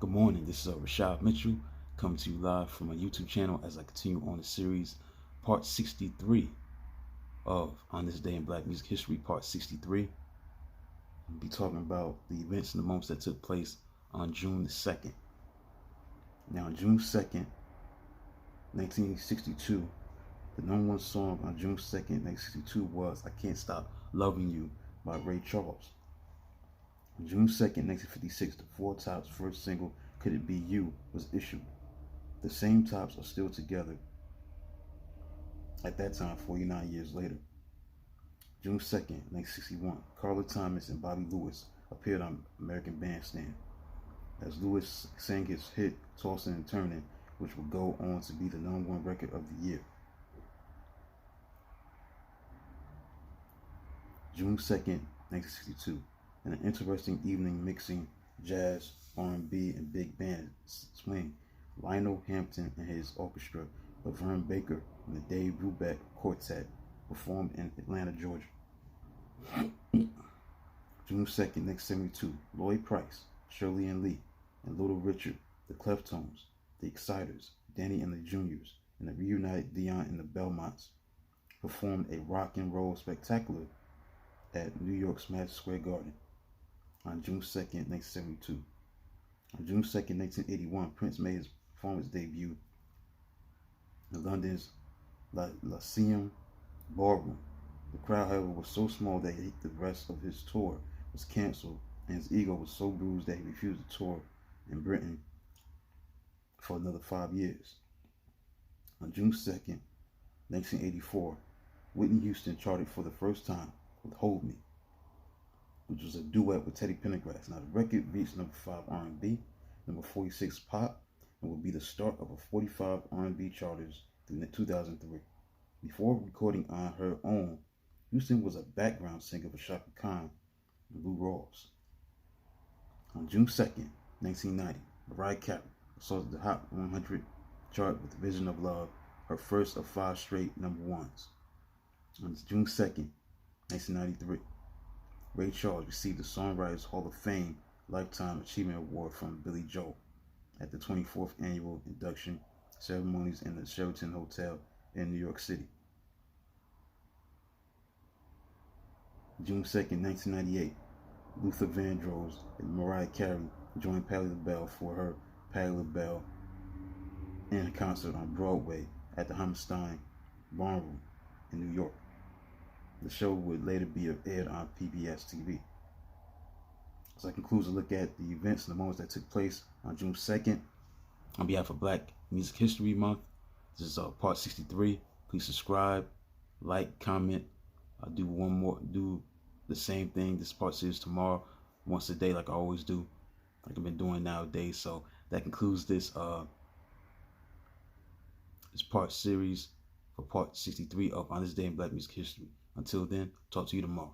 Good morning, this is Rashad Mitchell coming to you live from my YouTube channel as I continue on the series part 63 of On This Day in Black Music History, part 63. I'll be talking about the events and the moments that took place on June the 2nd. Now, on June 2nd, 1962, the number one song on June 2nd, 1962 was I Can't Stop Loving You by Ray Charles. On June 2nd, 1956, the Four Tops' first single, Could It Be You, was issued. The same Tops are still together at that time, 49 years later. June 2nd, 1961, Carla Thomas and Bobby Lewis appeared on American Bandstand as Lewis sang his hit Tossing and Turning, which would go on to be the number one record of the year. June 2nd, 1962, in an interesting evening mixing jazz, R&B, and big band swing, Lionel Hampton and his orchestra, Laverne Baker and the Dave Brubeck Quartet performed in Atlanta, Georgia. June 2nd, 1972, Lloyd Price, Shirley Ann Lee, and Little Richard, the Cleftones, the Exciters, Danny and the Juniors, and the reunited Dion and the Belmonts performed a rock and roll spectacular at New York's Madison Square Garden on June 2nd, 1972. On June 2nd, 1981, Prince made his performance debut in London's Lyceum Ballroom. The crowd, however, was so small that the rest of his tour was canceled, and his ego was so bruised that he refused to tour in Britain for another 5 years. On June 2nd, 1984, Whitney Houston charted for the first time with Hold Me, which was a duet with Teddy Pendergrass. Now, the record reached number 5 R&B, number 46 pop, and would be the start of a 45 R&B charters through 2003. Before recording on her own, Houston was a background singer for Chaka Khan and Lou Rawls. On June 2nd, 1990, Mariah Carey assaulted the Hot 100 chart with Vision of Love, her first of 5 straight number ones. On June 2nd, 1993, Ray Charles received the Songwriters Hall of Fame Lifetime Achievement Award from Billy Joel at the 24th annual induction ceremonies in the Sheraton Hotel in New York City. June 2nd, 1998, Luther Vandross and Mariah Carey joined Patti LaBelle for her Patti LaBelle in concert on Broadway at the Hammerstein Ballroom in New York. The show would later be aired on PBS TV. So that concludes a look at the events and the moments that took place on June 2nd. On behalf of Black Music History Month, this is part 63. Please subscribe, like, comment. I'll do the same thing. This part series tomorrow, once a day, like I always do, like I've been doing nowadays. So that concludes this part series for part 63 of On This Day in Black Music History. Until then, talk to you tomorrow.